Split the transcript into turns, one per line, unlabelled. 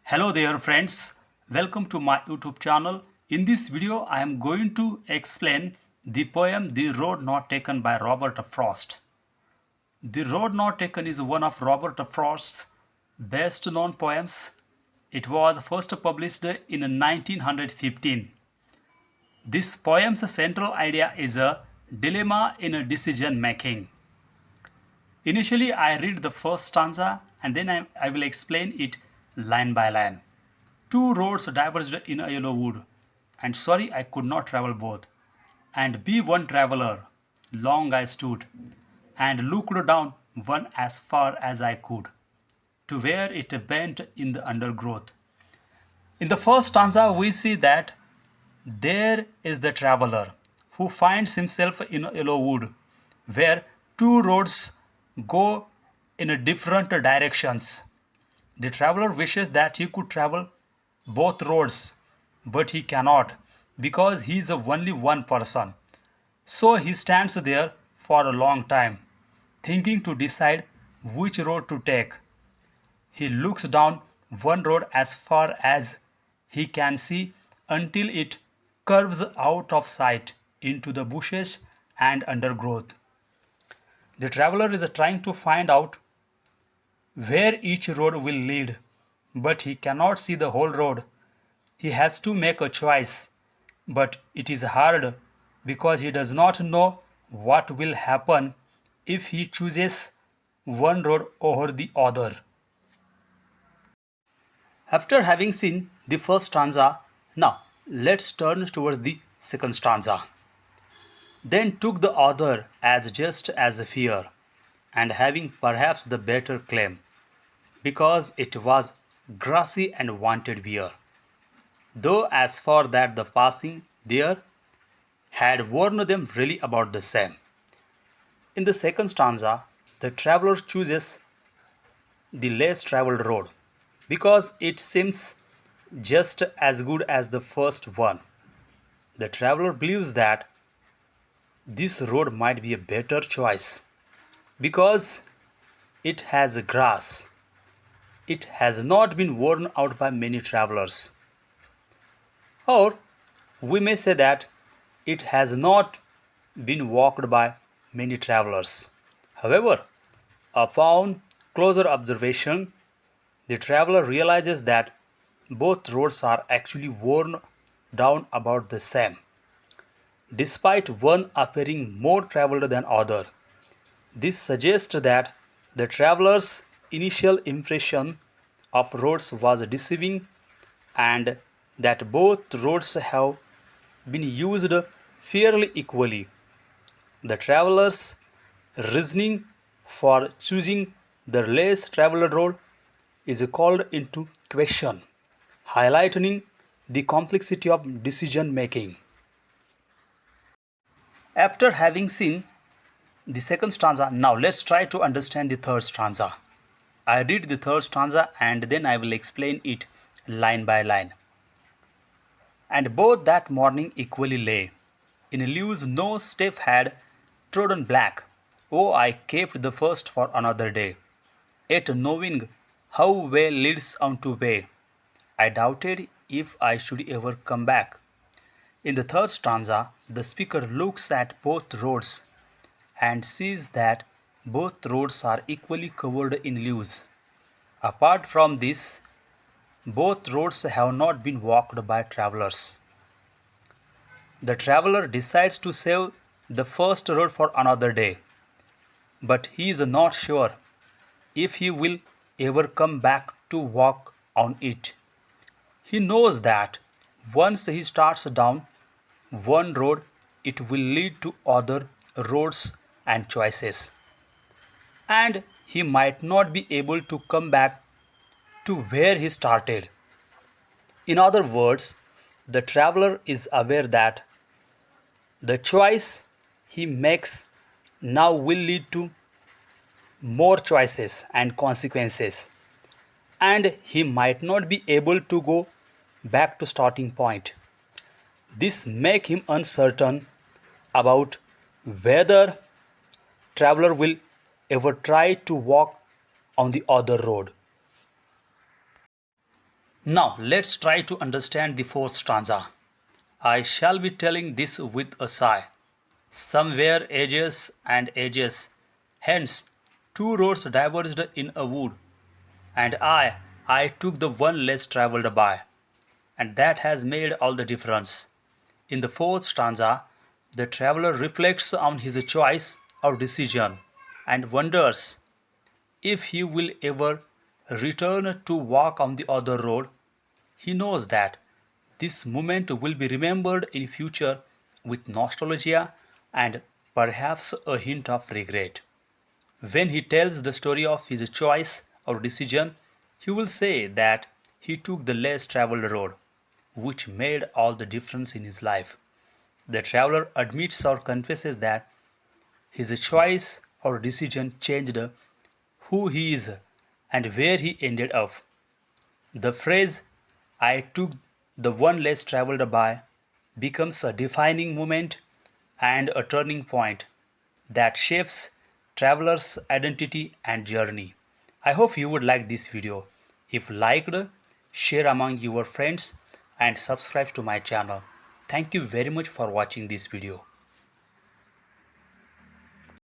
Hello there friends, welcome to my YouTube channel. In this video I am going to explain the poem The Road Not Taken by Robert Frost. The Road Not Taken is one of Robert Frost's best known poems. It was first published in 1915. This poem's central idea is a dilemma in decision making. Initially I read the first stanza and then I will explain it line by line. Two roads diverged in a yellow wood, and sorry I could not travel both. And be one traveller, long I stood, and looked down one as far as I could, to where it bent in the undergrowth. In the first stanza, we see that there is the traveller who finds himself in a yellow wood, where two roads go in different directions. The traveller wishes that he could travel both roads, but he cannot because he is only one person. So he stands there for a long time, thinking to decide which road to take. He looks down one road as far as he can see until it curves out of sight into the bushes and undergrowth. The traveler is trying to find out where each road will lead, but he cannot see the whole road. He has to make a choice, but it is hard because he does not know what will happen if he chooses one road over the other. After having seen the first stanza, now let's turn towards the second stanza. Then took the other as just as a fear, and having perhaps the better claim, because it was grassy and wanted beer. Though as for that the passing there had warned them really about the same. In the second stanza, the traveler chooses the less traveled road because it seems just as good as the first one. The traveler believes that this road might be a better choice because it has grass. It has not been worn out by many travelers. Or we may say that it has not been walked by many travelers. However, upon closer observation, the traveler realizes that both roads are actually worn down about the same, despite one appearing more traveled than other. This suggests that the traveler's initial impression of roads was deceiving and that both roads have been used fairly equally. The traveler's reasoning for choosing the less traveled road is called into question, highlighting the complexity of decision making. After having seen the second stanza, now let's try to understand the third stanza. I read the third stanza and then I will explain it line by line. And both that morning equally lay in leaves no step had trodden black. Oh, I kept the first for another day, yet knowing how way leads unto way, I doubted if I should ever come back. In the third stanza, the speaker looks at both roads and sees that both roads are equally covered in leaves. Apart from this, both roads have not been walked by travelers. The traveler decides to save the first road for another day, but he is not sure if he will ever come back to walk on it. He knows that once he starts down one road, it will lead to other roads and choices, and he might not be able to come back to where he started. In other words, the traveler is aware that the choice he makes now will lead to more choices and consequences, and he might not be able to go back to starting point. This make him uncertain about whether traveler will ever try to walk on the other road. Now let's try to understand the fourth stanza. I shall be telling this with a sigh. Somewhere ages and ages hence, two roads diverged in a wood, and I took the one less travelled by, and that has made all the difference. In the fourth stanza, the traveler reflects on his choice or decision and wonders if he will ever return to walk on the other road. He knows that this moment will be remembered in future with nostalgia and perhaps a hint of regret. When he tells the story of his choice or decision, he will say that he took the less traveled road, which made all the difference in his life. The traveler admits or confesses that his choice or decision changed who he is and where he ended up. The phrase, I took the one less traveled by, becomes a defining moment and a turning point that shapes traveler's identity and journey. I hope you would like this video. If liked, share among your friends and subscribe to my channel. Thank you very much for watching this video.